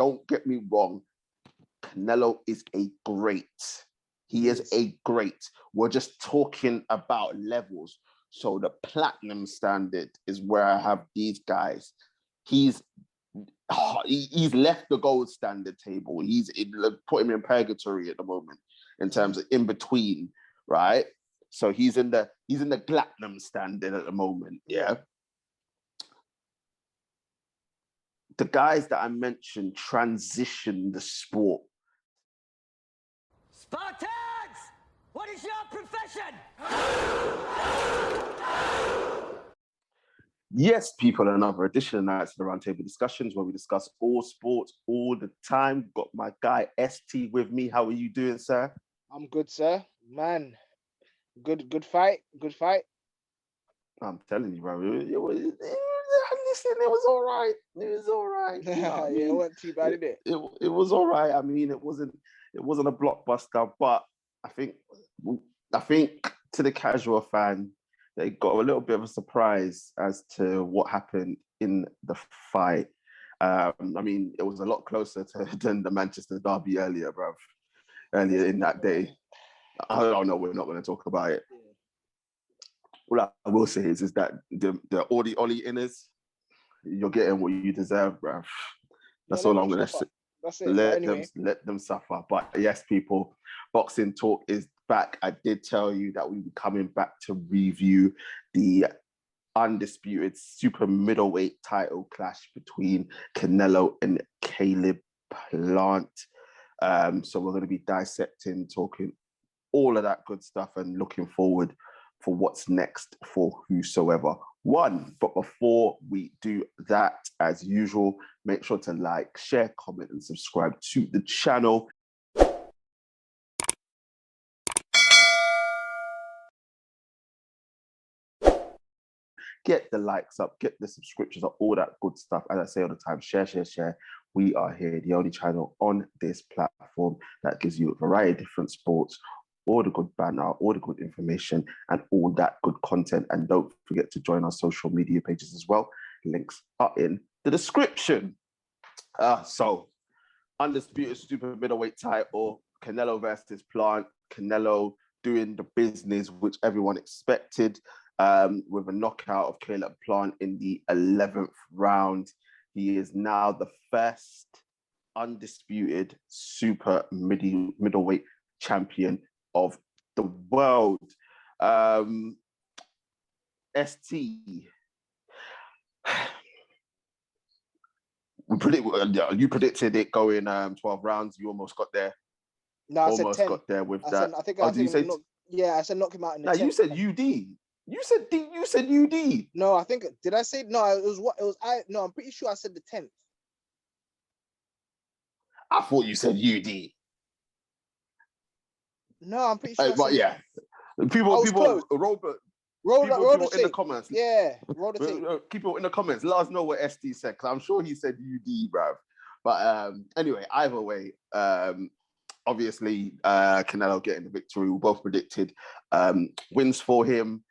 don't get me wrong, Canelo is a great. He is a great. We're just talking about levels. So the platinum standard is where I have these guys. He's left the gold standard table. Put him in purgatory at the moment in terms of in between, right? So he's in the platinum standard at the moment. Yeah. The guys that I mentioned transition the sport. Spartans! What is your profession? Yes, people, another edition of Knightz and the Roundtable Discussions where we discuss all sports all the time. Got my guy ST with me. How are you doing, sir? I'm good, sir. Man, good fight. I'm telling you, bro. It was all right. It was all right. You know It wasn't too bad, did it? It was all right. I mean, it wasn't a blockbuster, but I think to the casual fan, they got a little bit of a surprise as to what happened in the fight. I mean, it was a lot closer than the Manchester derby earlier in that day. I don't know. We're not going to talk about it. What I will say is that the Ollie inners, you're getting what you deserve, bruv. That's all I'm going to say. That's it. Let them suffer. But yes, people, Boxing Talk is back. I did tell you that we were coming back to review the undisputed super middleweight title clash between Canelo and Caleb Plant. So we're going to be dissecting, talking all of that good stuff and looking forward for what's next for whosoever won. But before we do that, as usual, make sure to like, share, comment, and subscribe to the channel. Get the likes up, get the subscriptions up, all that good stuff. As I say all the time, share. We are here, the only channel on this platform that gives you a variety of different sports, all the good banner, all the good information, and all that good content. And don't forget to join our social media pages as well. Links are in the description. So, undisputed super middleweight title, Canelo versus Plant. Canelo doing the business which everyone expected, with a knockout of Caleb Plant in the 11th round. He is now the first undisputed super middleweight champion of the world. ST, you predicted it going 12 rounds. You almost got there. No, I said 10. Got there with that. I said knock him out in the 10th. You said UD. You said UD. No, did I say no? I'm pretty sure I said the 10th. I thought you said UD. No, I'm pretty sure. But yeah, people, in the comments. Yeah, roll the tape. People in the comments, let us know what ST said, because I'm sure he said UD, bruv. But anyway, either way, obviously Canelo getting the victory. We both predicted wins for him.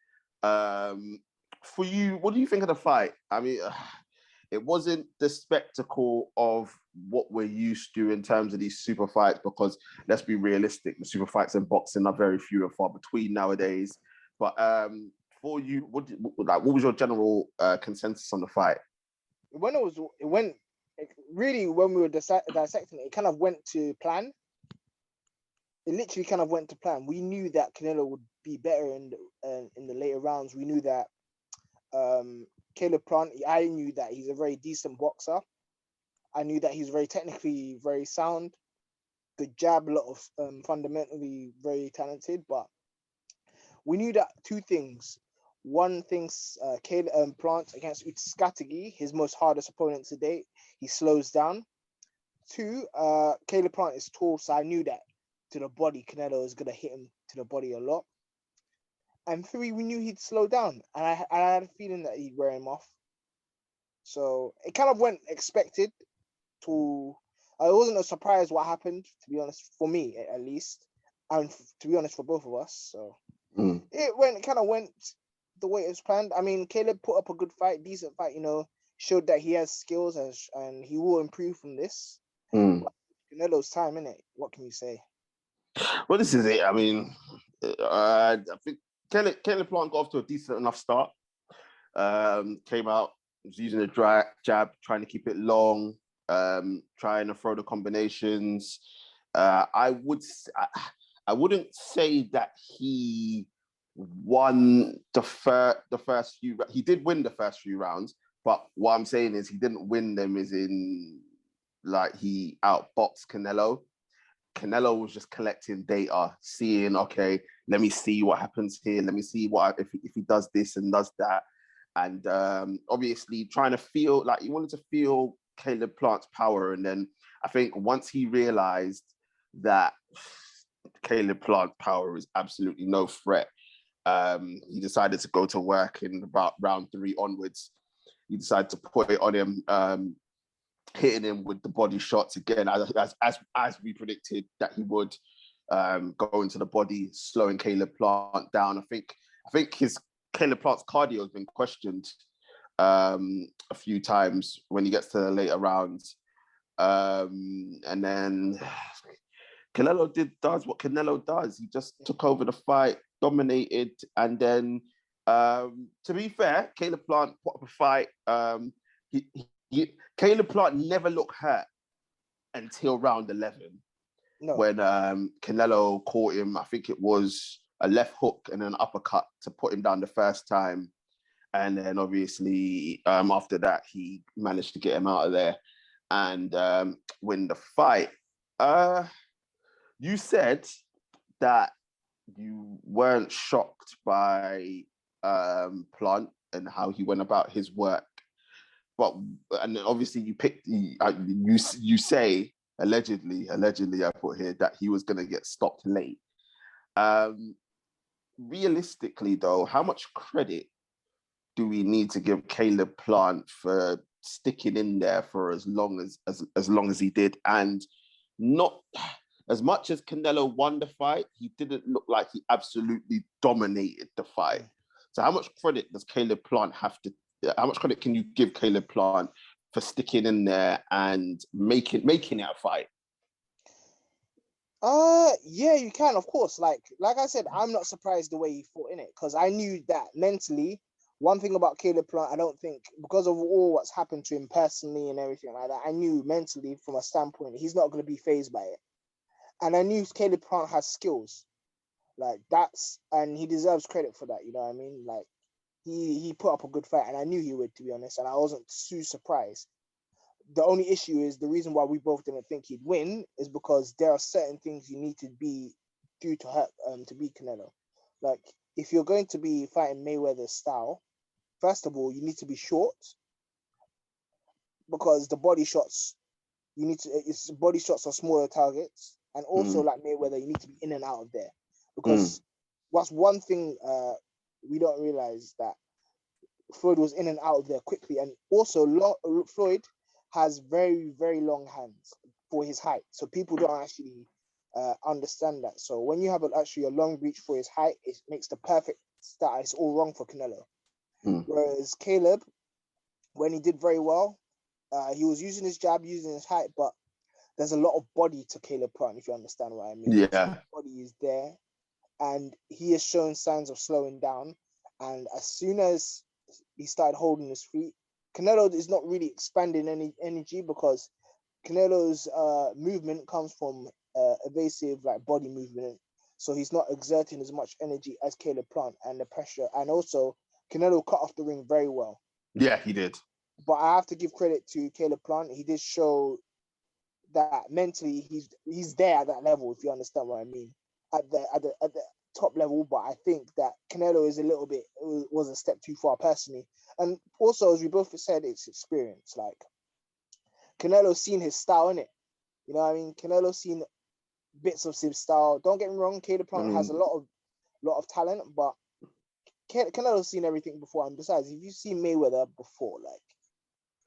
For you, what do you think of the fight? I mean, it wasn't the spectacle of what we're used to in terms of these super fights, because let's be realistic, the super fights in boxing are very few and far between nowadays. But for you, what was your general consensus on the fight? When we were dissecting it, it kind of went to plan. It literally kind of went to plan. We knew that Canelo would be better in the later rounds. We knew that Caleb Plant, I knew that he's a very decent boxer. I knew that he's very technically very sound, good jab, a lot of fundamentally very talented. But we knew that two things. One thing, Caleb Plant against Utskatigi, his most hardest opponent to date, he slows down. Two, Caleb Plant is tall, so I knew that to the body, Canelo is going to hit him to the body a lot. And three, we knew he'd slow down, and I had a feeling that he'd wear him off. So it kind of went expected. It wasn't a surprise what happened, to be honest, for me at least, and to be honest for both of us. So it kind of went the way it was planned. I mean, Caleb put up a good fight, decent fight. Showed that he has skills and he will improve from this. Canelo's time, innit? What can you say? Well, this is it. I mean, I think Caleb Plant got off to a decent enough start. Came out, was using a dry jab, trying to keep it long, trying to throw the combinations. I wouldn't say that he won the first few. He did win the first few rounds, but what I'm saying is he didn't win them as in like he outboxed Canelo. Canelo was just collecting data, seeing, okay, let me see what happens here. Let me see what if he does this and does that. And obviously trying to feel like he wanted to feel Caleb Plant's power. And then I think once he realized that Caleb Plant's power is absolutely no threat, he decided to go to work in about round 3 onwards. He decided to put it on him, hitting him with the body shots again, as we predicted that he would, go into the body, slowing Caleb Plant down. I think his Caleb Plant's cardio has been questioned a few times when he gets to the later rounds. And then Canelo does what Canelo does. He just took over the fight, dominated, and then to be fair, Caleb Plant put up a fight. Caleb Plant never looked hurt until round 11, when Canelo caught him. I think it was a left hook and an uppercut to put him down the first time. And then obviously after that, he managed to get him out of there and win the fight. You said that you weren't shocked by Plant and how he went about his work. But and obviously you say allegedly I put here that he was going to get stopped late. Realistically though, how much credit do we need to give Caleb Plant for sticking in there for as long as he did? And not as much as Canelo won the fight, he didn't look like he absolutely dominated the fight. So how much credit does Caleb Plant have to? How much credit can you give Caleb Plant for sticking in there and making it a fight? Yeah, you can, of course. Like I said, I'm not surprised the way he fought in it, because I knew that mentally. One thing about Caleb Plant, I don't think, because of all what's happened to him personally and everything like that, I knew mentally from a standpoint he's not going to be fazed by it, and I knew Caleb Plant has skills, and he deserves credit for that. You know what I mean? Like he put up a good fight, and I knew he would, to be honest, and I wasn't too surprised. The only issue is the reason why we both didn't think he'd win is because there are certain things you need to do to beat Canelo. Like if you're going to be fighting Mayweather style, first of all, you need to be short, because the body shots body shots are smaller targets, and also like Mayweather, you need to be in and out of there, because what's one thing we don't realize that Floyd was in and out of there quickly, and also Floyd has very, very long hands for his height. So people don't actually understand that. So when you have a long reach for his height, it makes the perfect start. It's all wrong for Canelo. Whereas Caleb, when he did very well, he was using his jab, using his height, but there's a lot of body to Caleb Plant, if you understand what I mean. Yeah. His body is there, and he has shown signs of slowing down. And as soon as he started holding his feet, Canelo is not really expanding any energy, because Canelo's movement comes from evasive body movement, so he's not exerting as much energy as Caleb Plant, and the pressure. And also Canelo cut off the ring very well. Yeah, he did. But I have to give credit to Caleb Plant. He did show that mentally he's there at that level, if you understand what I mean, at the top level. But I think that Canelo is was a step too far personally. And also, as we both said, it's experience. Like Canelo's seen his style in it. You know what I mean? Canelo's seen bits of his style. Don't get me wrong, Caleb Plant has a lot of talent, but Canelo's seen everything before. And besides, if you've seen Mayweather before,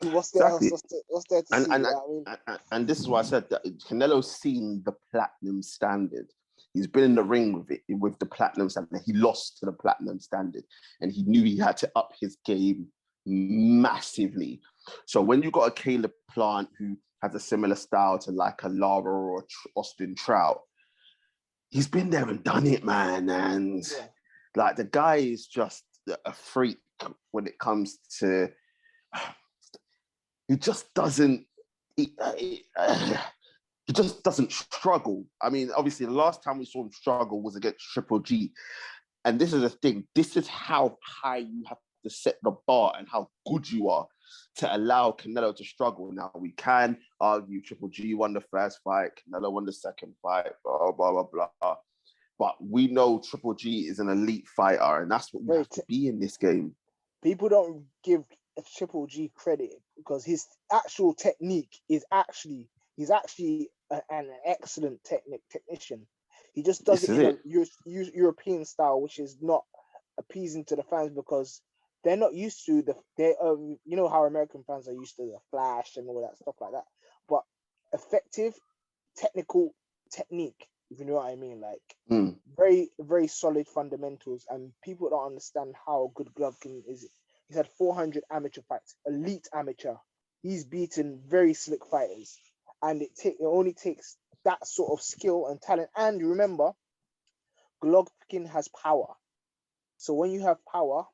what's there to see? You know what I mean? And this is why I said that Canelo's seen the platinum standard. He's been in the ring with the platinum standard. He lost to the platinum standard, and he knew he had to up his game massively. So when you got a Caleb Plant who has a similar style to like a Lara or Austin Trout. He's been there and done it, man. And like the guy is just a freak when it comes to, he just doesn't, he just doesn't struggle. I mean, obviously the last time we saw him struggle was against Triple G. And this is the thing, this is how high you have to set the bar and how good you are to allow Canelo to struggle. Now, we can argue Triple G won the first fight, Canelo won the second fight, blah, blah, blah, blah. But we know Triple G is an elite fighter, and that's what you have to be in this game. People don't give Triple G credit because his actual technique is actually, he's actually an excellent technician. He just does it in a European style, which is not appeasing to the fans because they're not used to you know how American fans are used to the flash and all that stuff like that. But effective technical technique, if you know what I mean, like very, very solid fundamentals, and people don't understand how good Golovkin is. He's had 400 amateur fights, elite amateur. He's beaten very slick fighters, and it only takes that sort of skill and talent. And remember, Golovkin has power. So when you have power,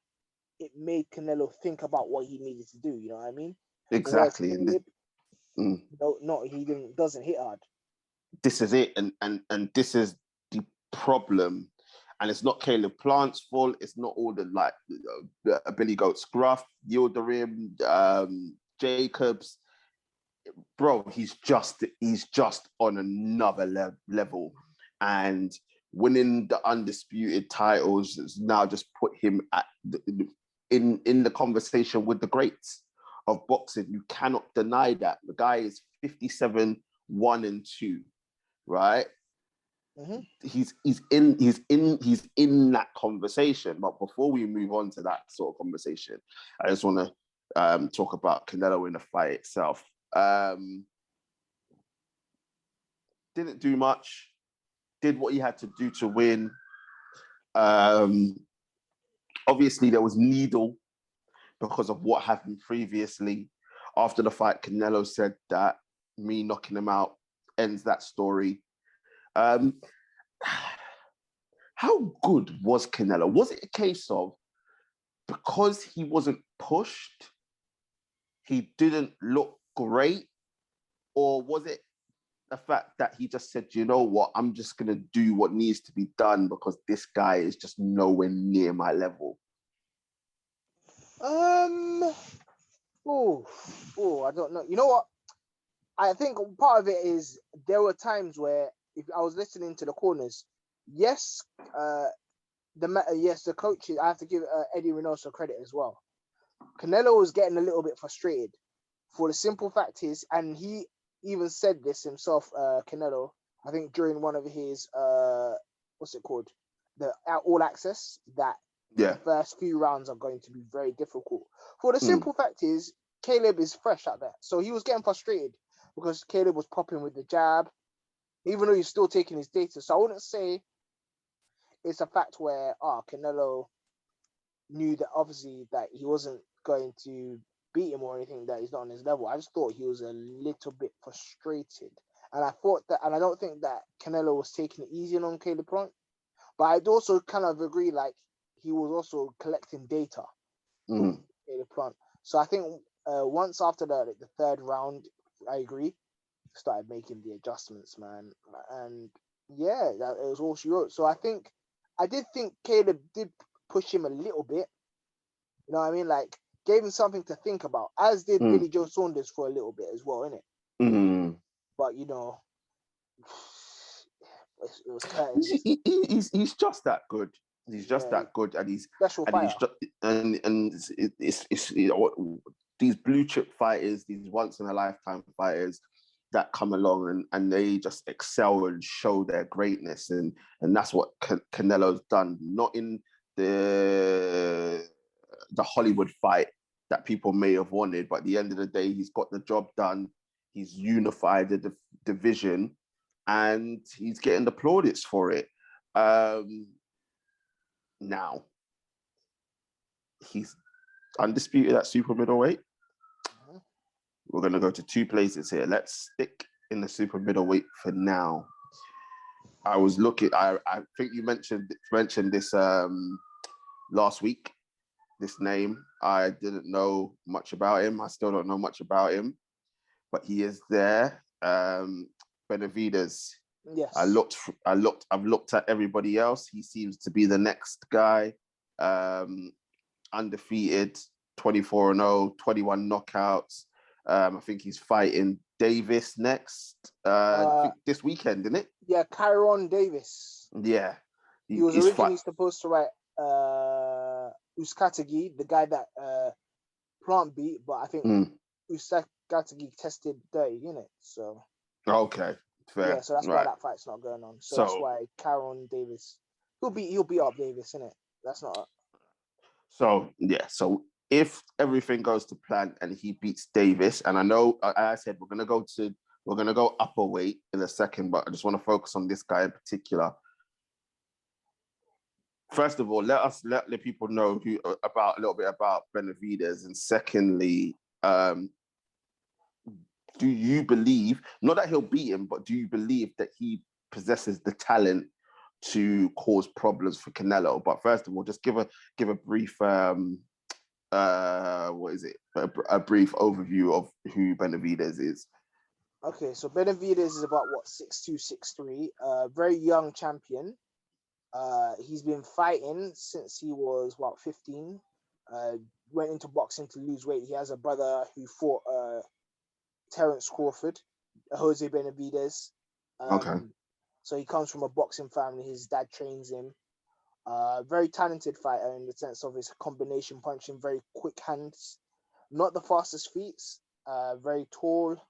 it made Canelo think about what he needed to do. You know what I mean? Exactly. Doesn't hit hard. This is it, and this is the problem. And it's not Caleb Plant's fault. It's not all the like Billy Goat Scruff, Yildirim, Jacobs. Bro, he's just on another level, and winning the undisputed titles has now just put him at in the conversation with the greats of boxing. You cannot deny that the guy is 57-1-2, right? Mm-hmm. He's in that conversation. But before we move on to that sort of conversation, I just want to talk about Canelo in the fight itself. Didn't do much, did what he had to do to win. Obviously there was needle because of what happened previously. After the fight, Canelo said that me knocking him out ends that story. How good was Canelo? Was it a case of because he wasn't pushed, he didn't look great? Or was it the fact that he just said, you know what, I'm just going to do what needs to be done because this guy is just nowhere near my level? I don't know. You know what? I think part of it is there were times where if I was listening to the corners, the coaches, I have to give Eddie Reynoso credit as well. Canelo was getting a little bit frustrated for the simple fact is, and he even said this himself, Canelo, I think during one of his, what's it called? The All Access, that the first few rounds are going to be very difficult. For the simple fact is, Caleb is fresh out there. So he was getting frustrated because Caleb was popping with the jab, even though he's still taking his data. So I wouldn't say it's a fact where Canelo knew that obviously that he wasn't going to beat him or anything, that he's not on his level. I just thought he was a little bit frustrated. And I thought that, and I don't think that Canelo was taking it easy on Caleb Plant, but I'd also kind of agree, like, he was also collecting data from Caleb Plant. So I think once after the third round, I agree, started making the adjustments, man. And yeah, that it was all she wrote. So I did think Caleb did push him a little bit. You know what I mean? Like, gave him something to think about, as did Billy Joe Saunders for a little bit as well, innit? But, you know, it was curtains. He's just that good. He's just that good, and he's special fighter. It's you know, these blue chip fighters, these once in a lifetime fighters that come along and they just excel and show their greatness, and that's what Canelo's done. Not in the Hollywood fight that people may have wanted, but at the end of the day, he's got the job done. He's unified the division, and he's getting the plaudits for it. Now, he's undisputed at super middleweight. We're going to go to two places here. Let's stick in the super middleweight for now. I was looking. I think you mentioned this last week. This name, I didn't know much about him. I still don't know much about him, but he is there. Benavidez. Yes. I've looked at everybody else. He seems to be the next guy. Undefeated, 24-0, 21 knockouts. I think he's fighting Davis next. I think this weekend, isn't it? Yeah, Kyron Davis. Yeah. He was originally supposed to fight Uskatagi, the guy that Plant beat, but I think Uskatagi tested dirty, innit? So okay, fair. Yeah, so that's why that fight's not going on. So that's why Kyron Davis, he'll beat up Davis, innit? That's not. So if everything goes to plan and he beats Davis, and I know I said we're gonna go upper weight in a second, but I just want to focus on this guy in particular. First of all, let the people know a little bit about Benavidez, and secondly, do you believe, not that he'll beat him, but do you believe that he possesses the talent to cause problems for Canelo? But first of all, just give a brief a brief overview of who Benavidez is. Okay, so Benavidez is about 6'2", 6'3", very young champion. He's been fighting since he was 15. Went into boxing to lose weight. He has a brother who fought Terence Crawford, Jose Benavidez. Okay. So he comes from a boxing family. His dad trains him. Very talented fighter in the sense of his combination punching, very quick hands, not the fastest feet. Very tall.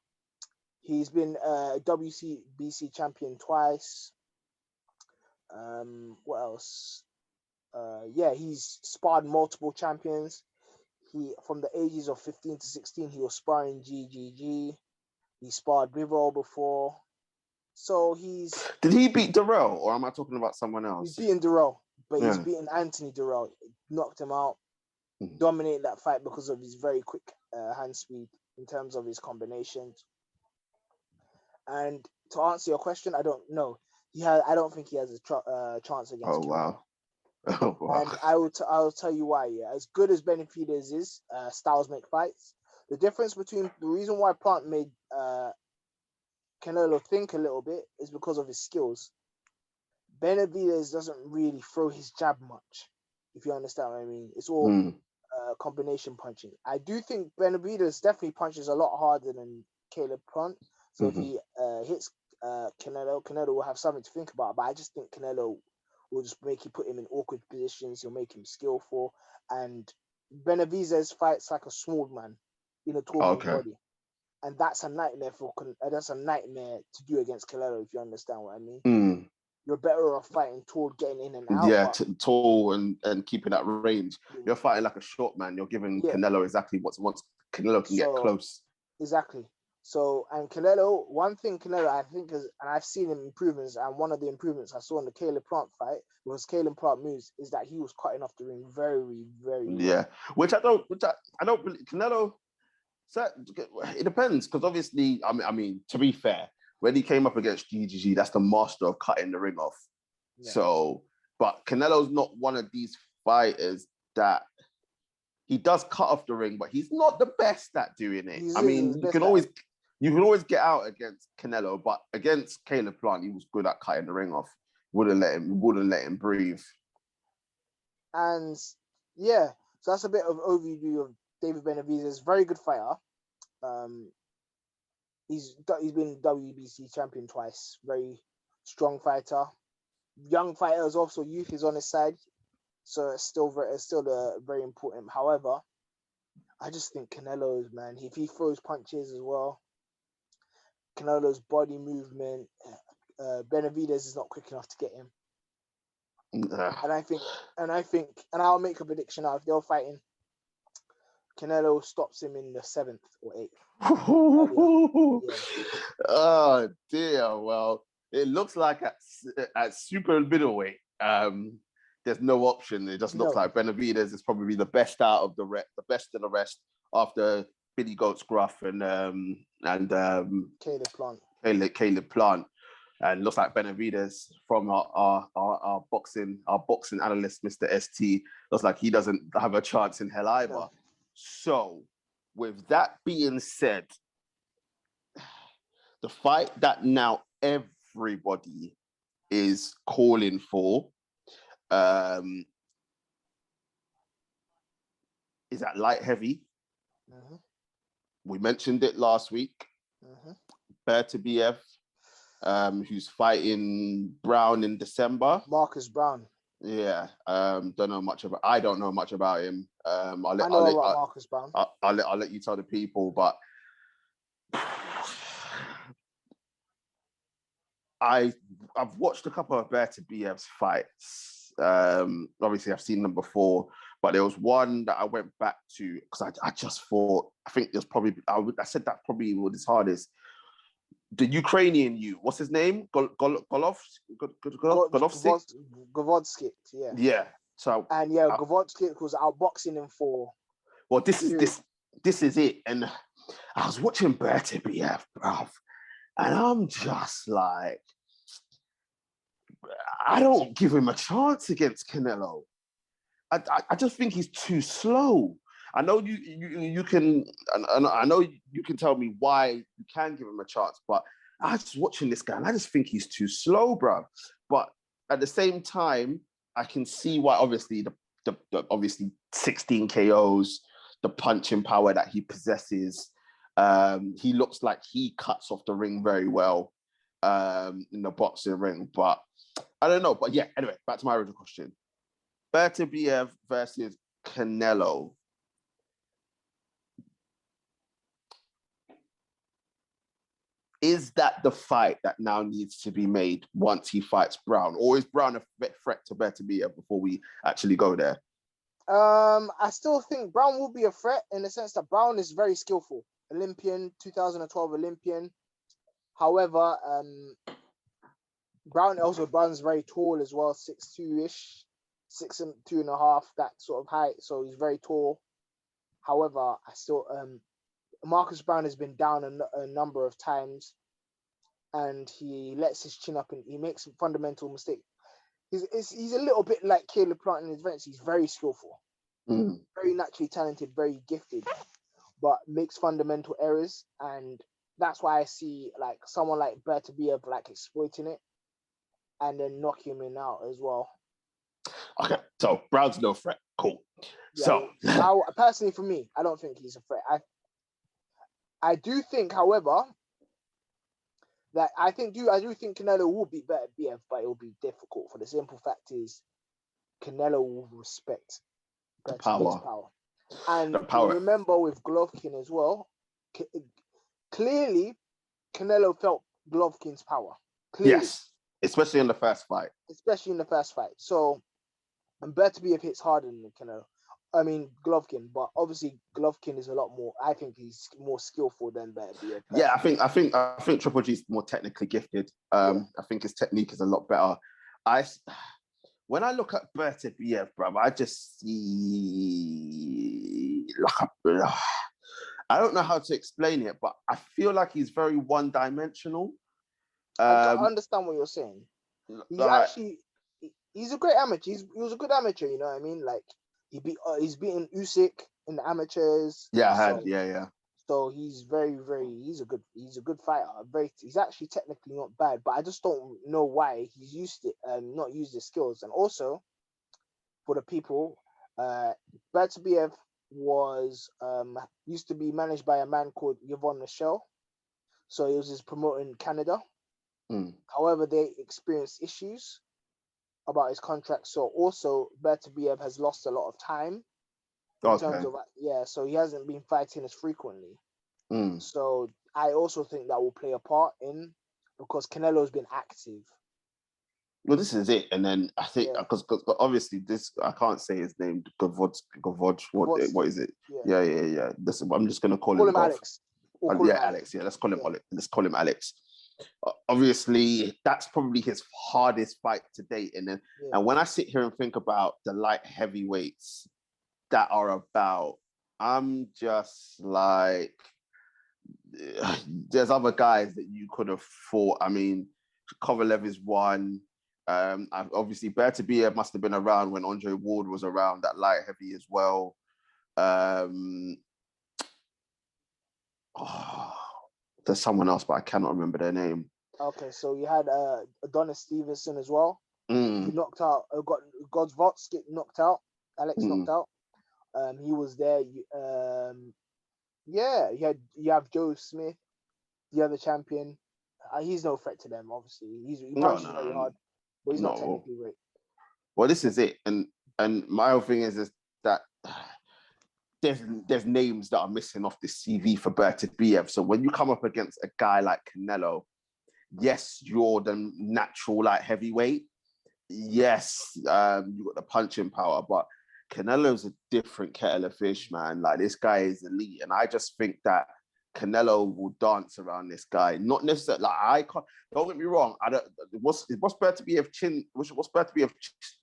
He's been a WBC champion twice. What else? He's sparred multiple champions. He, from the ages of 15 to 16, he was sparring GGG. He sparred Bivol before. So Did he beat Durrell, or am I talking about someone else? He's beaten Durrell, but he's beaten Anthony Durrell. Knocked him out, dominated that fight because of his very quick hand speed in terms of his combinations. And to answer your question, I don't know. I don't think he has a chance against. Oh wow. Oh, wow. And I will tell you why. Yeah, as good as Benavidez is, styles make fights. The reason why Plant made Canelo think a little bit is because of his skills. Benavidez doesn't really throw his jab much, if you understand what I mean. It's all combination punching. I do think Benavidez definitely punches a lot harder than Caleb Plant. So if he hits Canelo will have something to think about. But I just think Canelo will just put him in awkward positions. He'll make him skillful. And Benavidez fights like a small man in a tall man's body. And that's a nightmare to do against Canelo, if you understand what I mean. You're better off fighting tall, getting in and out. Yeah, tall and keeping that range. You're fighting like a short man. You're giving Canelo exactly what Canelo can get close. Exactly. So, and Canelo, one thing Canelo, I think is, and I've seen him improvements, and one of the improvements I saw in the Caleb Plant fight was Caleb Plant moves, is that he was cutting off the ring very, very well. Yeah, which I don't believe. Canelo, it depends, because obviously, I mean, to be fair, when he came up against GGG, that's the master of cutting the ring off. Yeah. So, but Canelo's not one of these fighters that he does cut off the ring, but he's not the best at doing it. You can always get out against Canelo, but against Caleb Plant, he was good at cutting the ring off. Wouldn't let him breathe. And yeah, so that's a bit of overview of David Benavidez. Very good fighter. He's been WBC champion twice. Very strong fighter. Young fighters also, youth is on his side, so it's still very important. However, I just think Canelo's, man, if he throws punches as well, Canelo's body movement, Benavidez is not quick enough to get him. And I'll make a prediction now. If they're fighting, Canelo stops him in the 7th or 8th. Oh dear. Well, it looks like at super middleweight, there's no option. It just looks like Benavidez is probably the best out of the best of the rest after Billy Goats Gruff and Caleb Plant. Caleb Plant, and looks like Benavides from our boxing analyst, Mr. ST. Looks like he doesn't have a chance in hell either. No. So, with that being said, the fight that now everybody is calling for is at light heavy. Mm-hmm. We mentioned it last week. Mm-hmm. Bertebiev, who's fighting Brown in December. Marcus Brown. Yeah, I don't know much about him. I know about Marcus Brown. I'll let you tell the people, but I've watched a couple of Bertebiev's fights. Obviously, I've seen them before, but there was one that I went back to because I just thought, I think there's probably, I said that probably was his hardest. The Ukrainian what's his name? Golovsky? Gavodsky, yeah. Yeah. So Gavodsky was outboxing him for. Well, this is it. And I was watching Bertebiev, bruv, and I'm just like, I don't give him a chance against Canelo. I just think he's too slow. I know you can, and I know you can tell me why you can give him a chance, but I was just watching this guy and I just think he's too slow, bro. But at the same time, I can see why. Obviously, the obviously 16 KOs, the punching power that he possesses. He looks like he cuts off the ring very well in the boxing ring, but I don't know. But yeah, anyway, back to my original question: Bertebiev versus Canelo. Is that the fight that now needs to be made once he fights Brown? Or is Brown a threat to Bertebiev before we actually go there? I still think Brown will be a threat in the sense that Brown is very skillful. Olympian, 2012 Olympian. However, Brown's very tall as well, 6'2"-ish, 6'2.5", that sort of height. So he's very tall. However, I still Marcus Brown has been down a number of times, and he lets his chin up and he makes some fundamental mistakes. He's a little bit like Caleb Plant in his events. He's very skillful, very naturally talented, very gifted, but makes fundamental errors, and that's why I see like someone like Bertebiev like exploiting it and then knocking him out as well. Okay, so Brown's no threat. Cool. Yeah, so personally, for me, I don't think he's a threat. I do think, however, that I do think Canelo will beat Bertebiev, but it will be difficult. For the simple fact is, Canelo will respect Bertebiev's power. And remember with Golovkin as well, clearly Canelo felt Golovkin's power. Clearly. Yes, especially in the first fight. So, and Bertebiev hits harder than Golovkin, but obviously Golovkin is a lot more. I think he's more skillful than Bertebiev. Yeah, I think Triple G is more technically gifted. I think his technique is a lot better. When I look at Bertebiev, bro, I just see I don't know how to explain it, but I feel like he's very one-dimensional. I understand what you're saying. He's a great amateur. He was a good amateur, you know what I mean? Like he's beaten Usyk in the amateurs. Yeah, yeah. So he's he's a good fighter. He's actually technically not bad, but I just don't know why he's not used his skills. And also, for the people, Bertebiev was used to be managed by a man called Yvon Michel. So he was his promoter in Canada. However, they experienced issues about his contract. So also Bertebiev has lost a lot of time in terms of so he hasn't been fighting as frequently. So I also think that will play a part in because Canelo's been active. Well, this is it, and then I think because obviously this I can't say his name. Gavod. What is it? Yeah. I'm just gonna call him Alex. Alex. Yeah, let's call him Alex. Let's call him Alex. Obviously, that's probably his hardest fight to date. And when I sit here and think about the light heavyweights that are about I'm just like, there's other guys that you could have fought. I mean, Kovalev is one. Obviously, Bertebiev must have been around when Andre Ward was around at light heavy as well. There's someone else, but I cannot remember their name. Okay, so you had Adonis Stevenson as well. Mm. He knocked out. Got Godsvots get knocked out. Alex knocked out. He was there. Yeah, you have Joe Smith, the other champion. He's no threat to them, obviously. He punches very hard, but he's not technically great. Well, this is it, and my whole thing is that there's names that are missing off this CV for Bertebiev. So when you come up against a guy like Canelo, yes, you're the natural like heavyweight. Yes, you got the punching power, but Canelo's a different kettle of fish, man. Like, this guy is elite, and I just think that Canelo will dance around this guy. Not necessarily like, I can't. Don't get me wrong. I don't. What's Bertebiev chin? What's Bertebiev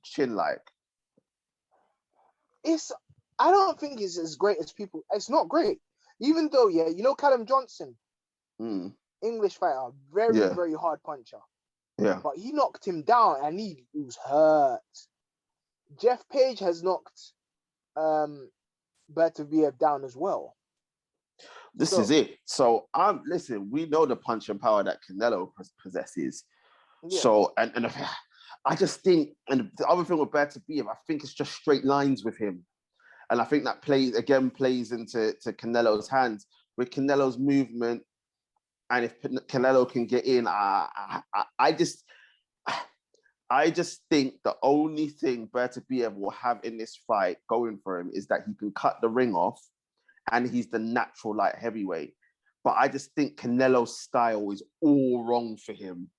chin like? I don't think it's as great as people. It's not great, even though Callum Johnson, English fighter, very hard puncher. Yeah, but he knocked him down, and he was hurt. Jeff Page has knocked Bertebiev down as well. This is it. So listen, we know the punch and power that Canelo possesses. Yeah. So and I just think, and the other thing with Bertebiev, I think it's just straight lines with him, and I think that plays into Canelo's hands with Canelo's movement, and if Canelo can get in, I just think the only thing Bertebiev will have in this fight going for him is that he can cut the ring off, and he's the natural light heavyweight. But I just think Canelo's style is all wrong for him.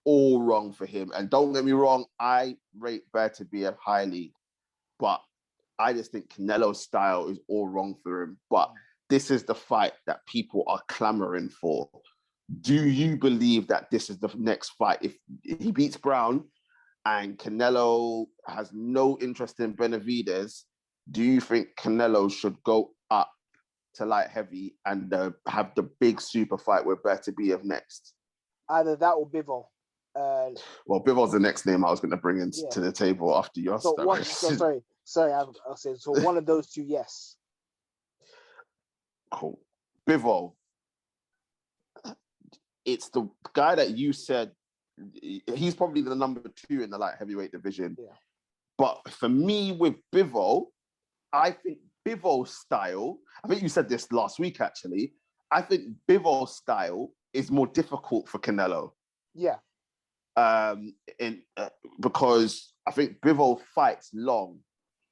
All wrong for him. And don't get me wrong, I rate Bertebiev highly, but I just think Canelo's style is all wrong for him. But this is the fight that people are clamoring for. Do you believe that this is the next fight? If he beats Brown and Canelo has no interest in Benavidez, do you think Canelo should go up to light heavy and have the big super fight with Bertebiev next? Either that or Bivol. Well, Bivol's the next name I was going to bring to the table after yours. Sorry, I'll say so. One of those two, yes. Cool. Bivol. It's the guy that you said he's probably the number 2 in the light heavyweight division. Yeah. But for me, with Bivol, I think Bivol's style, I think you said this last week actually, I think Bivol's style is more difficult for Canelo. Yeah. Because I think Bivol fights long.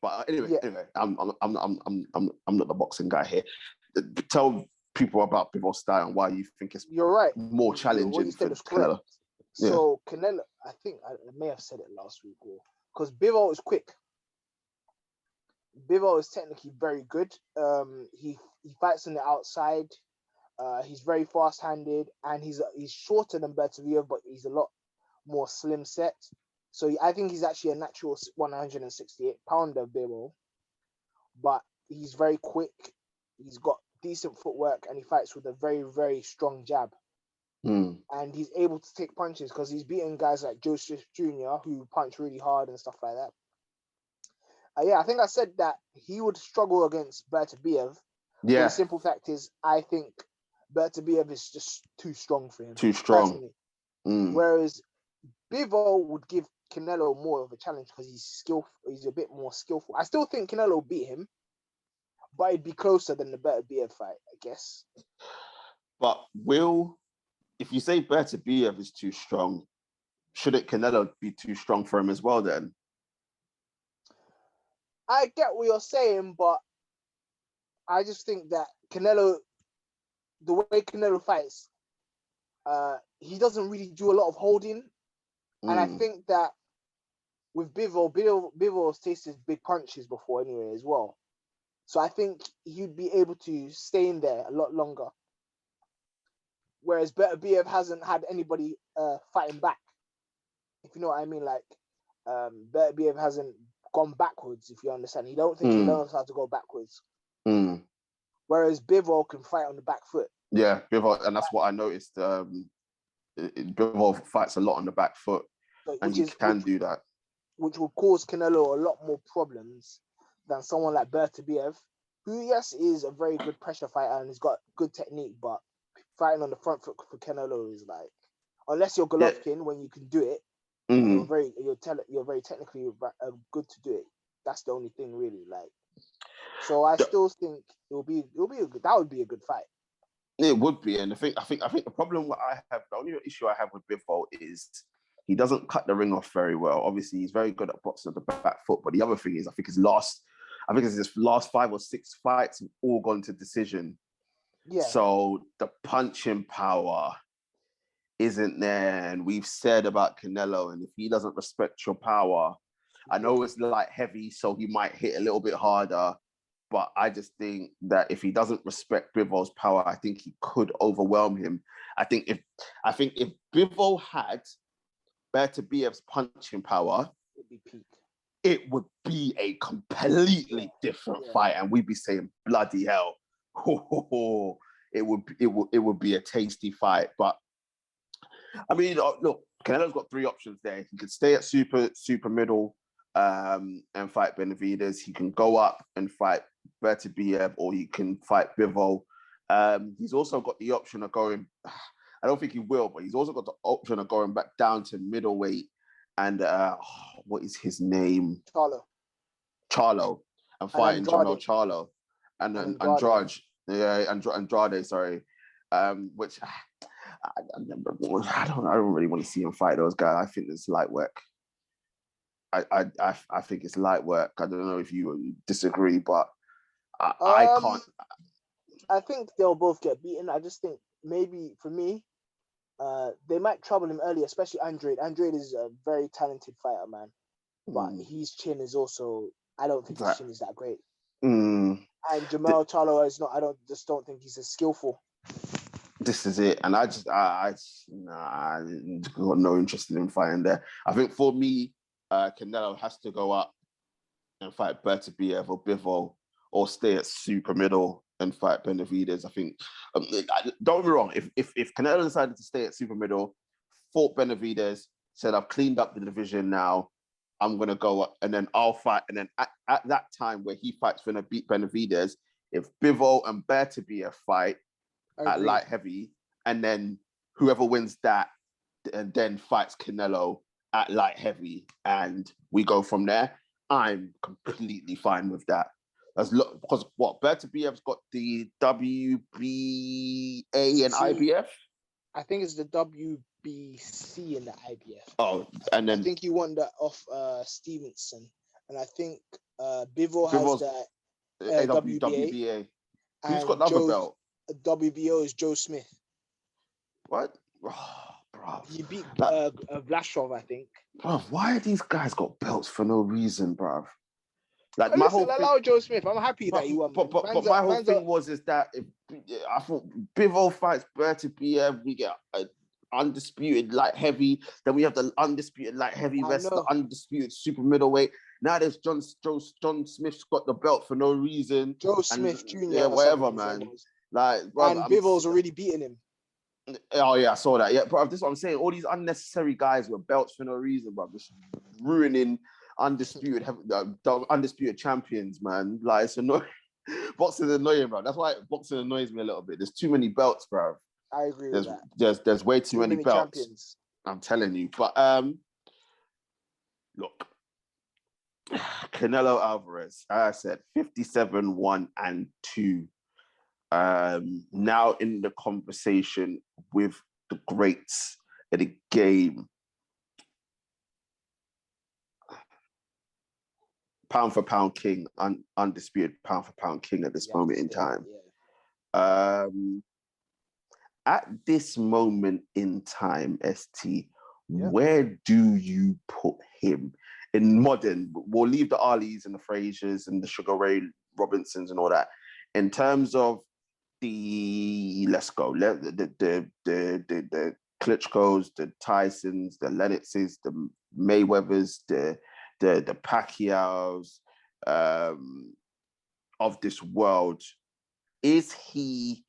But anyway, I'm not the boxing guy here. Tell people about Bivol's style and why you think it's more challenging for Canelo. So Canelo, I think I may have said it last week, because Bivol is quick. Bivol is technically very good. He fights on the outside. He's very fast-handed, and he's shorter than Bertebiev, but he's a lot more slim set. So I think he's actually a natural 168-pounder Bivol, but he's very quick. He's got decent footwork, and he fights with a very, very strong jab. And he's able to take punches because he's beaten guys like Joseph Jr. who punch really hard and stuff like that. I think I said that he would struggle against Bertebiev. Yeah. The simple fact is, I think Bertebiev is just too strong for him. Too strong. Whereas Bivol would give Canelo more of a challenge because he's skillful. He's a bit more skillful. I still think Canelo will beat him, but it'd be closer than the Bertebiev fight, I guess. But if you say Bertebiev is too strong, shouldn't Canelo be too strong for him as well then? I get what you're saying, but I just think that Canelo, the way Canelo fights, he doesn't really do a lot of holding. And I think that with Bivol's tasted big punches before anyway as well. So I think he'd be able to stay in there a lot longer. Whereas Bertebiev hasn't had anybody fighting back. If you know what I mean, like Bertebiev hasn't gone backwards, if you understand. He don't think he knows how to go backwards. Mm. Whereas Bivol can fight on the back foot. Yeah, Bivol, and that's what I noticed. Bivol fights a lot on the back foot, and he can do that. Which will cause Canelo a lot more problems than someone like Bertebiev, who, yes, is a very good pressure fighter and has got good technique, but fighting on the front foot for Canelo is like, unless you're Golovkin, when you can do it, you're very technically good to do it. That's the only thing, really. Like, so I still think that would be a good fight. It would be, and I think the problem the only issue I have with Bivol is he doesn't cut the ring off very well. Obviously, he's very good at boxing at the back foot, but the other thing is, I think his last 5 or 6 fights have all gone to decision. Yeah. So the punching power isn't there, and we've said about Canelo, and if he doesn't respect your power, I know it's light heavy, so he might hit a little bit harder. But I just think that if he doesn't respect Bivol's power, I think he could overwhelm him. I think if Bivol had Bertebiev's punching power, it would be a completely different fight, and we'd be saying bloody hell. It would be a tasty fight. But I mean, look, Canelo's got 3 options there. He could stay at super middle and fight Benavidez. He can go up and fight Bertebiev, or he can fight Bivol. He's also got the option of going, I don't think he will, but he's also got the option of going back down to middleweight and what is his name? Charlo. And fighting Jamel Charlo. And Andrade. Yeah, Andrade, sorry. Which I don't really want to see him fight those guys. I think it's light work. I think it's light work. I don't know if you disagree, but I can't. I think they'll both get beaten. I just think maybe for me, they might trouble him early, especially Andrade. Andrade is a very talented fighter, man. But his chin is also, I don't think his chin is that great. And Jamel Charlo is not, I don't think he's as skillful. This is it. And I got no interest in fighting there. I think for me, Canelo has to go up and fight Bertebiev or Bivol, or stay at super middle and fight Benavidez. I think, don't get me wrong, if Canelo decided to stay at super middle, fought Benavidez, said, I've cleaned up the division now, I'm going to go up and then I'll fight. And then at that time where he fights for beat Benavidez, if Bivol and Bertebiev fight at light heavy, and then whoever wins that and then fights Canelo at light heavy, and we go from there, I'm completely fine with that. Because what, Bertebiev's got the WBA and IBF? I think it's the WBC and the IBF. Oh, and then I think you won that off Stevenson, and I think Bivol has the WBA. Who's got the other belt? WBO is Joe Smith. What? Oh, bro. He beat Vlashov, I think. Bro, why are these guys got belts for no reason, bro? Like, my whole thing, allow Joe Smith. I'm happy that he won. But my whole thing was that I thought Bivol fights Bertebiev, we get undisputed light heavy. Then we have the undisputed light heavy versus the undisputed super middleweight. Now there's John Smith's got the belt for no reason. Joe Smith Jr. Yeah, whatever, man. Like, bro, and Bivol's already beaten him. Oh yeah, I saw that. Yeah, bro, this is what I'm saying. All these unnecessary guys with belts for no reason, bro, just ruining undisputed champions, man. Like, it's annoying. Boxing is annoying, bro. That's why boxing annoys me a little bit. There's too many belts, bro. I agree with that. There's way too many belts. Champions. I'm telling you. But look, Canelo Alvarez, I said 57-1-2. Now in the conversation with the greats of the game. Pound for pound king, undisputed pound for pound king at this moment in time. Yeah. At this moment in time, ST, where do you put him in modern? We'll leave the Alis and the Fraziers and the Sugar Ray Robinsons and all that. In terms of the Klitschko's, the Tysons, the Lennoxes, the Mayweathers, the Pacquiaos, of this world, is he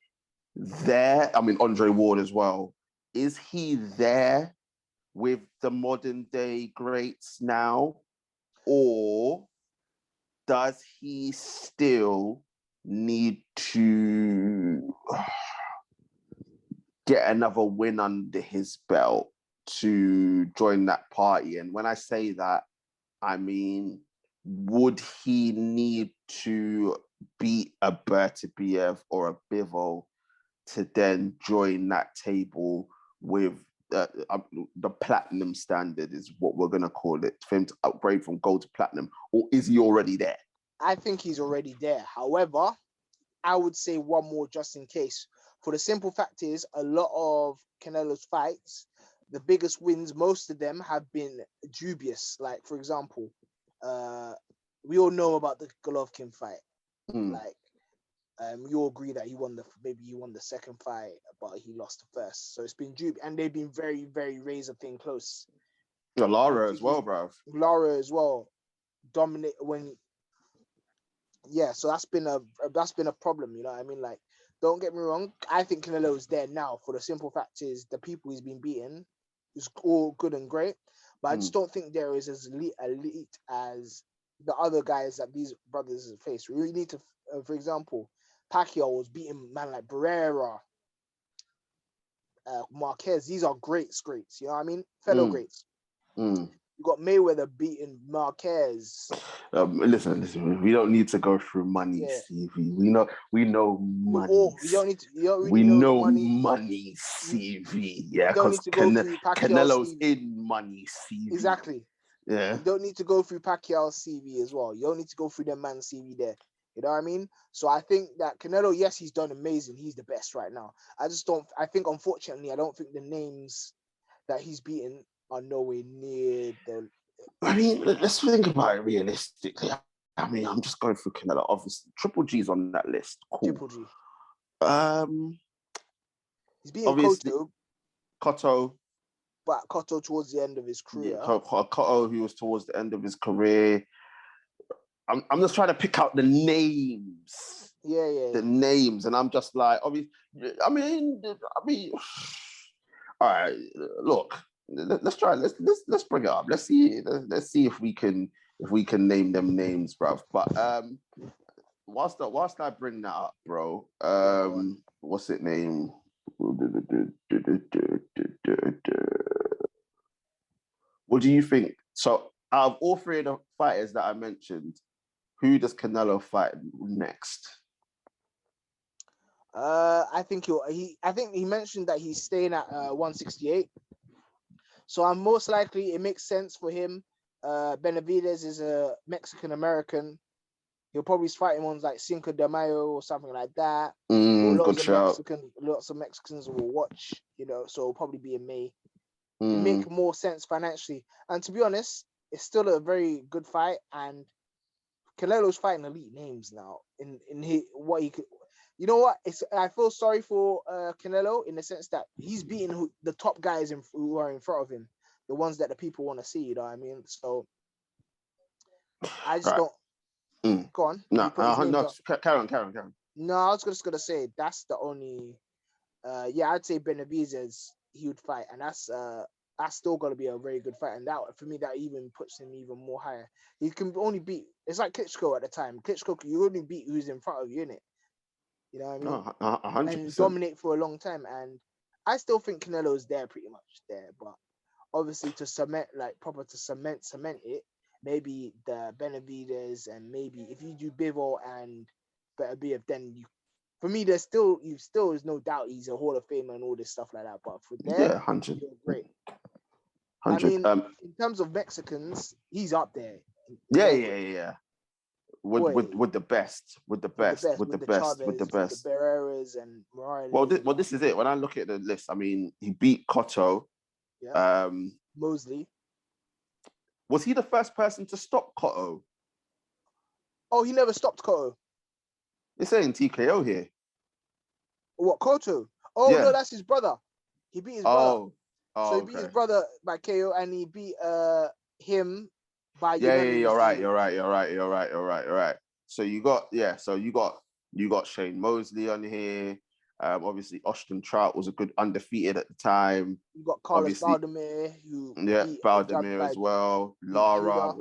there? I mean, Andre Ward as well. Is he there with the modern day greats now? Or does he still need to get another win under his belt to join that party? And when I say that, I mean, would he need to beat a Bertebiev or a Bivol to then join that table with the platinum standard, is what we're going to call it, for him to upgrade from gold to platinum? Or is he already there? I think he's already there. However, I would say one more just in case. For the simple fact is, a lot of Canelo's fights, the biggest wins, most of them have been dubious. Like, for example, we all know about the Golovkin fight. Like, you all agree that he won the second fight, but he lost the first. So it's been dubious, and they've been very, very razor thin close. Yeah, Lara as well, bro. Lara as well, dominate when. Yeah, so that's been a problem. You know what I mean? Like, don't get me wrong. I think Canelo is there now. For the simple fact is, the people he's been beating is all good and great, but I just don't think there is as elite as the other guys that these brothers face. We really need to, for example, Pacquiao was beating man like Barrera, Marquez. These are greats. You know what I mean? Fellow greats. You got Mayweather beating Marquez. Listen. We don't need to go through money, CV. We know money. We know money, CV. Yeah, because Canelo's in money, CV. Exactly. Yeah. You don't need to go through Pacquiao's CV as well. You don't need to go through the man's CV there. You know what I mean? So I think that Canelo, yes, he's done amazing. He's the best right now. I think, unfortunately, I don't think the names that he's beaten are nowhere near the... I mean, let's think about it realistically. I mean, I'm just going through Canelo. Obviously, Triple G's on that list. Cool. Triple G. He's beating Cotto. But Cotto towards the end of his career. Yeah, Cotto, he was towards the end of his career. I'm just trying to pick out the names. Yeah. The names, and I'm just like, obviously, I mean, all right. Look, let's try. Let's bring it up. Let's see if we can name them names, bruv. But whilst I bring that up, bro, what's it name? What do you think? So, out of all three of the fighters that I mentioned, who does Canelo fight next? I think he mentioned that he's staying at 168. So I'm most likely, it makes sense for him. Benavidez is a Mexican American. He'll probably fight him on like Cinco de Mayo or something like that. Lots of Mexicans will watch, you know, so it'll probably be in May. It make more sense financially. And to be honest, it's still a very good fight, and Canelo's fighting elite names now. What he could, you know what? I feel sorry for Canelo in the sense that he's beating the top guys who are in front of him, the ones that the people want to see. You know what I mean? So I just don't. Go on. No, carry on. No, I was just gonna say that's the only. I'd say Benavidez he would fight, and that's still gonna be a very good fight, and that for me that even puts him even more higher. He can only beat. It's like Klitschko at the time. Klitschko, you only beat who's in front of you, innit? You know what I mean? 100%. And dominate for a long time, and I still think Canelo is there, pretty much there, but obviously to cement it. Maybe the Benavidez, and maybe if you do Bivol and Bertebiev, then for me, there's still no doubt he's a Hall of Famer and all this stuff like that. But for them, 100, you're great. 100. I mean, in terms of Mexicans, he's up there. Yeah. With the best, with the Barreras and Morales. Well, this is it. When I look at the list, I mean, he beat Cotto. Yeah. Mosley. Was he the first person to stop Cotto? Oh, he never stopped Cotto. It's saying TKO here. What, Cotto? Oh, yeah. No, that's his brother. He beat his brother. So he beat his brother by KO, and he beat him by... Yeah, you're right. So you got Shane Mosley on here. Obviously, Austin Trout was a good undefeated at the time. You got Carlos Obviously, Valdemir, who Valdemir as well. Lara,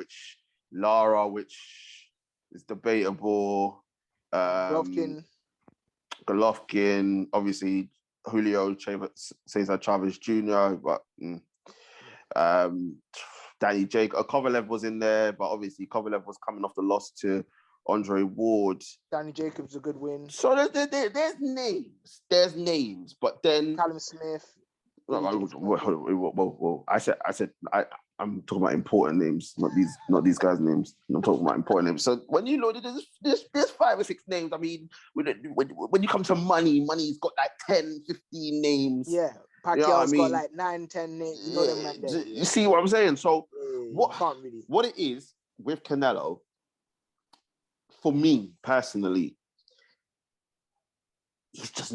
which is debatable. Golovkin, obviously Julio Cesar Chavez Jr., but Danny Jacob, Kovalev was in there, but obviously Kovalev was coming off the loss to Andre Ward. Danny Jacobs a good win. So there's names, but then Callum Smith. Whoa. I'm talking about important names, not these guys' names. I'm talking about important names. So when you load it, there's 5 or 6 names. I mean, when you come to money's got like 10, 15 names. Yeah, Pacquiao's got like 9, 10 names. You know them man there. You see what I'm saying? So really. What it is with Canelo, for me personally, he's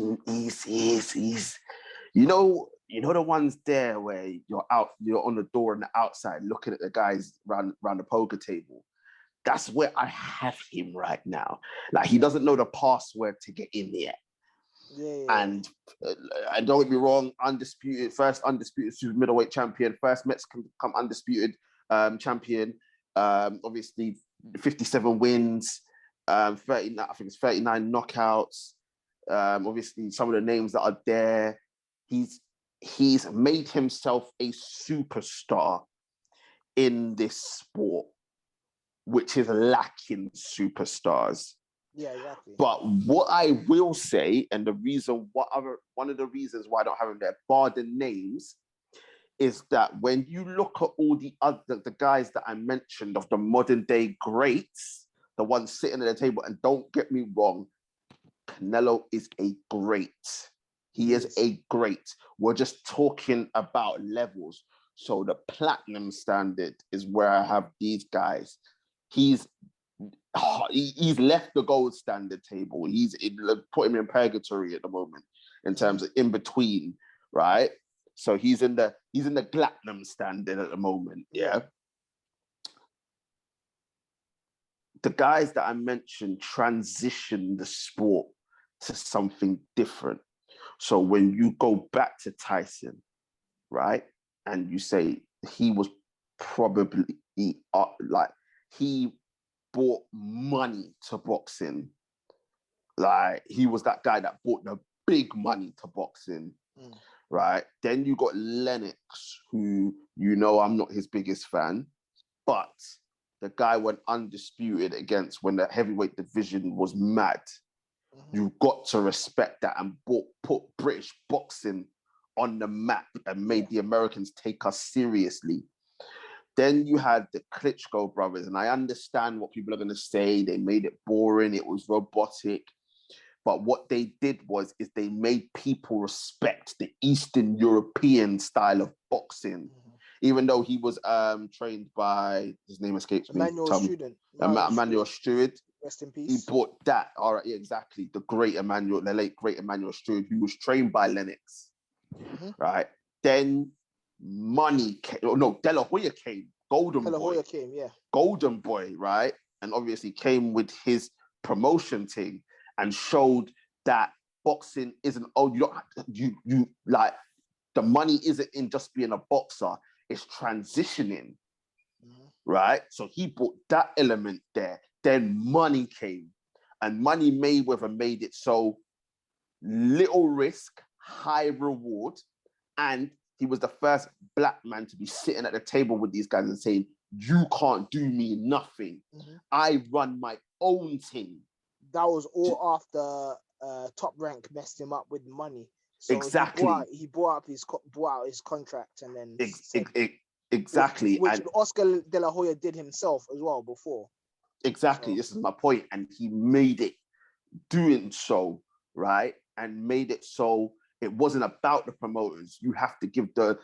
you know the ones there where you're on the door on the outside looking at the guys around the poker table. That's where I have him right now. Like, he doesn't know the password to get in there. Yeah. And don't get me wrong, first undisputed super middleweight champion, first Mexican become undisputed champion. Obviously 57 wins, 39 knockouts. Obviously some of the names that are there. He's made himself a superstar in this sport, which is lacking superstars. Yeah, exactly. But what I will say, and one of the reasons why I don't have him there, bar the names, is that when you look at all the guys that I mentioned of the modern day greats, the ones sitting at the table, and don't get me wrong, Canelo is a great. He is a great. We're just talking about levels. So the platinum standard is where I have these guys. He's left the gold standard table. He's put him in purgatory at the moment in terms of in between, right? So he's in the platinum standard at the moment. Yeah. The guys that I mentioned transition the sport to something different. So when you go back to Tyson, right, and you say he was probably he brought money to boxing. Like, he was that guy that brought the big money to boxing, right? Then you got Lennox, who, I'm not his biggest fan, but the guy went undisputed against when the heavyweight division was mad. You've got to respect that and put British boxing on the map and made the Americans take us seriously. Then you had the Klitschko brothers, and I understand what people are going to say. They made it boring. It was robotic. But what they did is they made people respect the Eastern European style of boxing. Even though he was trained by, his name escapes me. Emmanuel Stewart. Rest in peace. He brought that. All right, yeah, exactly. The late great Emmanuel Stewart, who was trained by Lennox. Right? Then money came. De La Hoya came. Golden Boy, right? And obviously came with his promotion thing and showed that boxing isn't, you like, the money isn't in just being a boxer, it's transitioning, right? So he brought that element there. Then money came, and Money Mayweather made it so little risk, high reward, and he was the first black man to be sitting at the table with these guys and saying, you can't do me nothing. I run my own team. That was all after Top Rank messed him up with money. So exactly. He brought out his contract and then exactly. Which Oscar De La Hoya did himself as well before. Exactly. So. This is my point. And he made it doing so, right? And made it so it wasn't about the promoters. You have to give the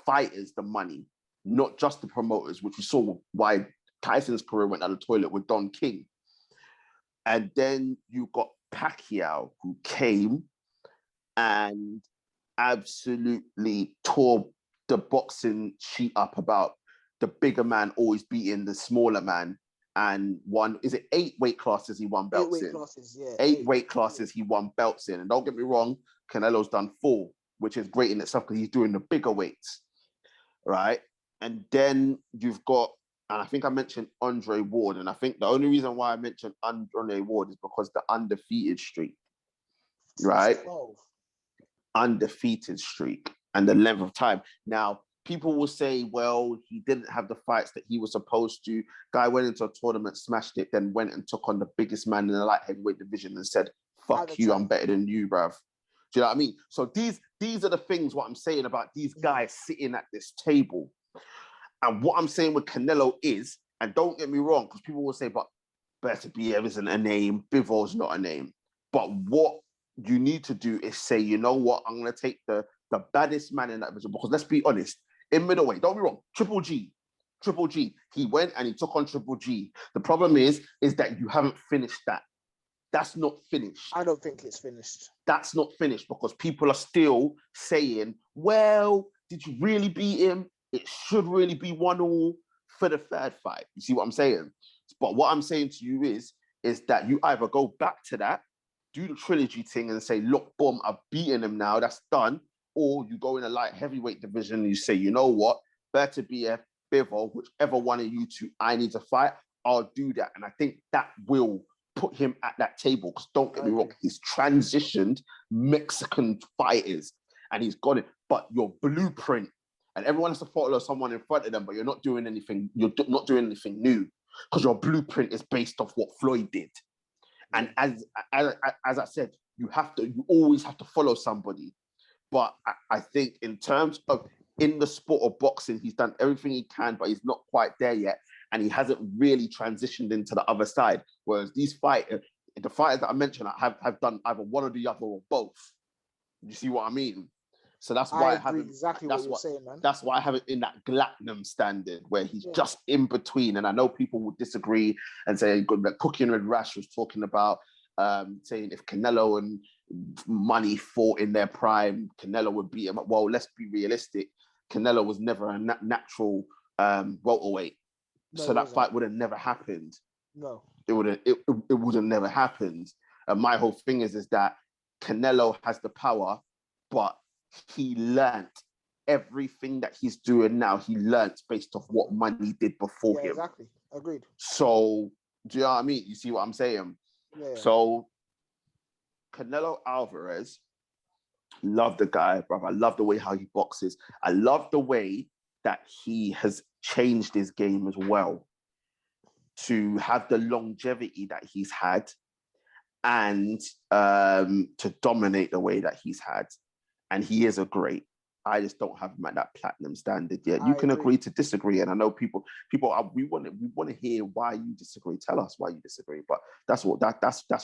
fighters the money, not just the promoters, which we saw why Tyson's career went down the toilet with Don King. And then you got Pacquiao, who came and absolutely tore the boxing sheet up about the bigger man always beating the smaller man. and won, is it 8 weight classes he won belts in? 8 weight classes, yeah. 8 weight classes he won belts in. And don't get me wrong, Canelo's done 4, which is great in itself because he's doing the bigger weights, right? And then you've got, and I think I mentioned Andre Ward, and I think the only reason why I mentioned Andre Ward is because the undefeated streak, right? 12. Undefeated streak and the length of time. Now, people will say, well, he didn't have the fights that he was supposed to. Guy went into a tournament, smashed it, then went and took on the biggest man in the light heavyweight division and said, fuck you, I'm better than you, bruv. Do you know what I mean? So these are the things, what I'm saying about these guys sitting at this table. And what I'm saying with Canelo is, and don't get me wrong, because people will say, but Bertebiev isn't a name, Bivol's not a name. But what you need to do is say, you know what, I'm going to take the baddest man in that division, because let's be honest, in middleweight, don't be wrong, Triple G, he went and he took on Triple G. The problem is that you haven't finished that. That's not finished. I don't think it's finished. That's not finished because people are still saying, well, did you really beat him? It should really be 1-1 for the third fight. You see what I'm saying? But what I'm saying to you is that you either go back to that, do the trilogy thing and say, look, boom, I've beaten him now, that's done. Or you go in a light heavyweight division and you say, you know what, Bertebiev, Bivol, whichever one of you two I need to fight, I'll do that. And I think that will put him at that table, because don't get me wrong, he's transitioned Mexican fighters and he's got it. But your blueprint, and everyone has to follow someone in front of them, but you're not doing anything new, because your blueprint is based off what Floyd did. And as I said, you always have to follow somebody. But I think in terms of in the sport of boxing, he's done everything he can, but he's not quite there yet. And he hasn't really transitioned into the other side. Whereas the fighters that I mentioned have done either one or the other or both. You see what I mean? So that's why I have him. Exactly what you're saying, man. That's why I have it in that Platinum standard where he's just in between. And I know people would disagree and say, that Cooking with Rash was talking about saying if Canelo and Money fought in their prime, Canelo would beat him. Well, let's be realistic. Canelo was never a natural welterweight. No, so that fight would have never happened. No. It would have never happened. And my whole thing is that Canelo has the power, but he learnt everything that he's doing now. He learnt based off what Money did before him. Exactly. Agreed. So, do you know what I mean? You see what I'm saying? Yeah. So, Canelo Alvarez, love the guy, brother. I love the way how he boxes. I love the way that he has changed his game as well to have the longevity that he's had and to dominate the way that he's had. And he is a great. I just don't have him at that platinum standard yet. You can agree to disagree, and I know people. We want to hear why you disagree. Tell us why you disagree. But that's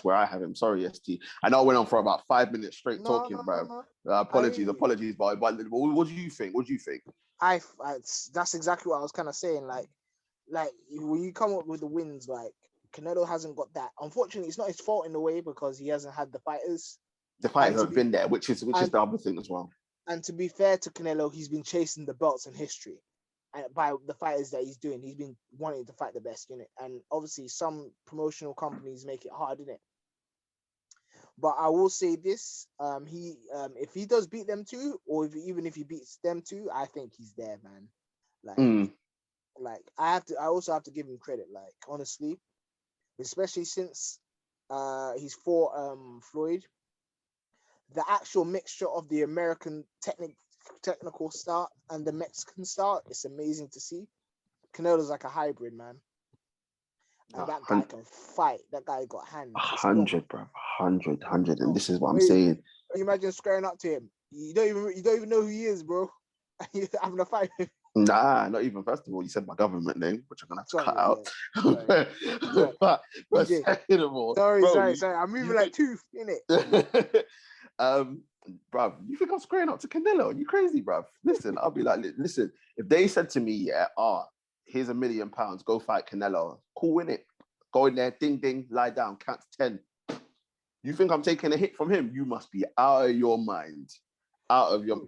where I have him. Sorry, ST. I know I went on for about 5 minutes straight talking, bro. Apologies. But what do you think? What do you think? That's exactly what I was kind of saying. Like when you come up with the wins, like Canelo hasn't got that. Unfortunately, it's not his fault in a way because he hasn't had the fighters. The fighters have been there, which is the other thing as well. And to be fair to Canelo, he's been chasing the belts in history, and by the fighters that he's doing, he's been wanting to fight the best, And obviously, some promotional companies make it hard, innit? But I will say this: if he does beat them two, or even if he beats them two, I think he's there, man. I also have to give him credit, like honestly, especially since he's fought Floyd. The actual mixture of the American technical start and the Mexican start, it's amazing to see. Canelo's like a hybrid, man. And that guy can fight. That guy got hands. 100, bro. 100. And this is what I'm saying. Can you imagine squaring up to him? You don't even know who he is, bro. You're having a fight with him. Nah, not even. First of all, you said my government name, which I'm gonna have to cut out. But second of all, sorry. I'm moving like tooth, innit? Bruv, you think I'm squaring up to Canelo? You crazy, bruv? Listen, I'll be like, listen, if they said to me, here's £1 million, go fight Canelo, cool, innit? Go in there, ding, ding, lie down, count to 10. You think I'm taking a hit from him? You must be out of your mind. Out of your...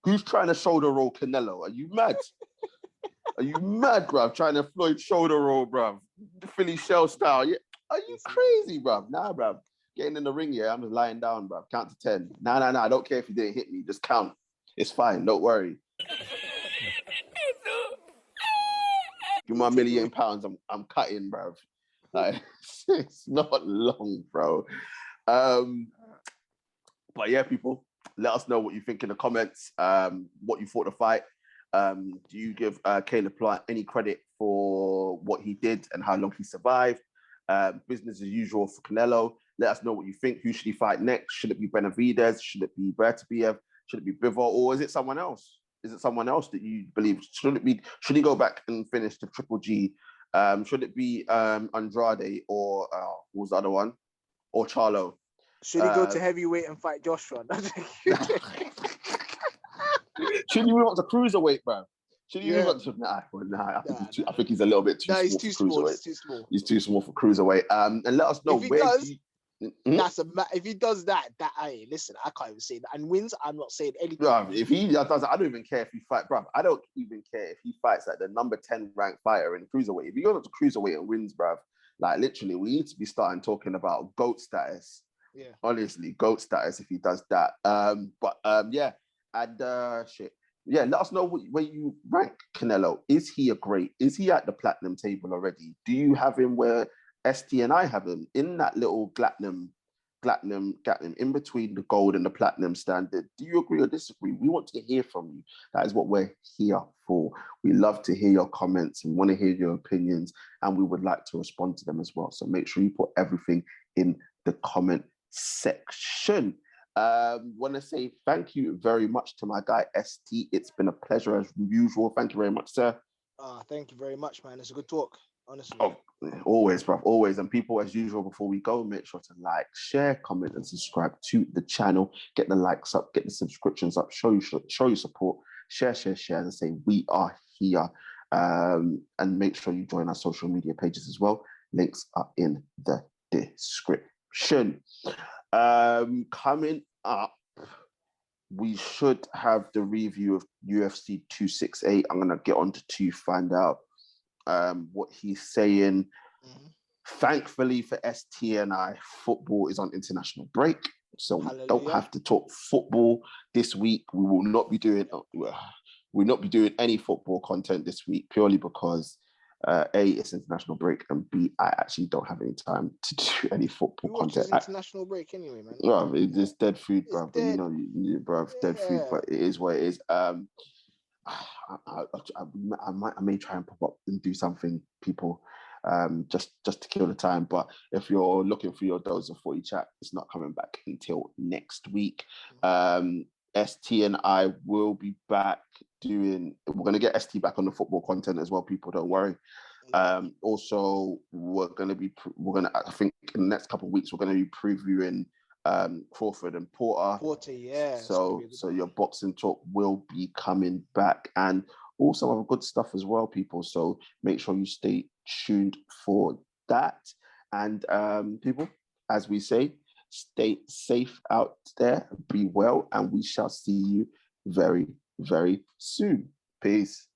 Who's trying to shoulder roll Canelo? Are you mad? Are you mad, bruv? Trying to Floyd shoulder roll, bruv? Philly shell style. Yeah. Are you crazy, bruv? Nah, bruv. Getting in the ring, yeah, I'm just lying down, bruv. Count to 10. Nah. I don't care if you didn't hit me. Just count. It's fine. Don't worry. Give me £1 million. I'm cutting, bruv. Like, it's not long, bro. But yeah, people, let us know what you think in the comments. What you thought of the fight. Do you give Caleb Plant any credit for what he did and how long he survived? Business as usual for Canelo. Let us know what you think. Who should he fight next? Should it be Benavidez? Should it be Bertebiev? Should it be Bivol? Or is it someone else? Is it someone else that you believe? Should it be? Should he go back and finish the Triple G? Should it be Andrade or what was the other one? Or Charlo? Should he go to heavyweight and fight Joshua? Should he move up to cruiserweight, bro? Should he move up to I think he's a little bit too small for cruiserweight. He's too small for cruiserweight. And let us know if he does that, listen, I can't even say that. And wins, I'm not saying anything. Bro, if he does that, I don't even care if he fight, bro. I don't even care if he fights like the number 10 ranked fighter in cruiserweight. If he goes up to cruiserweight and wins, bro, like literally, we need to be starting talking about GOAT status. Yeah. Honestly, GOAT status if he does that. Yeah. And shit. Yeah, let us know where you rank Canelo. Is he is he at the platinum table already? Do you have him where ST and I have him in that little platinum in between the gold and the platinum standard? Do you agree or disagree? We want to hear from you. That is what we're here for. We love to hear your comments. We want to hear your opinions, and we would like to respond to them as well. So make sure you put everything in the comment section. Want to say thank you very much to my guy ST. It's been a pleasure as usual. Thank you very much, sir. Thank you very much, man. It's a good talk, honestly. Oh, always, bro, always. And people, as usual, before we go, make sure to like, share, comment, and subscribe to the channel. Get the likes up, get the subscriptions up, show your support, share. As I say, we are here. And make sure you join our social media pages as well. Links are in the description. Coming up, we should have the review of UFC 268. I'm gonna get on to find out what he's saying. Thankfully for ST and I, football is on international break, so we don't have to talk football this week. We will not be doing any football content this week, purely because A, it's international break, and B, I actually don't have any time to do any football content. International break anyway, man. Well, it's dead food, bro. But you know, bro, dead food. But it is what it is. I may try and pop up and do something, people, just to kill the time. But if you're looking for your dose of footy chat, it's not coming back until next week. ST and I will be back we're going to get ST back on the football content as well, people, don't worry. Also, I think in the next couple of weeks, we're going to be previewing Crawford and Porter. Yeah. So your boxing talk will be coming back, and also other good stuff as well, people. So make sure you stay tuned for that. And people, as we say, stay safe out there, be well, and we shall see you very, very soon. Peace.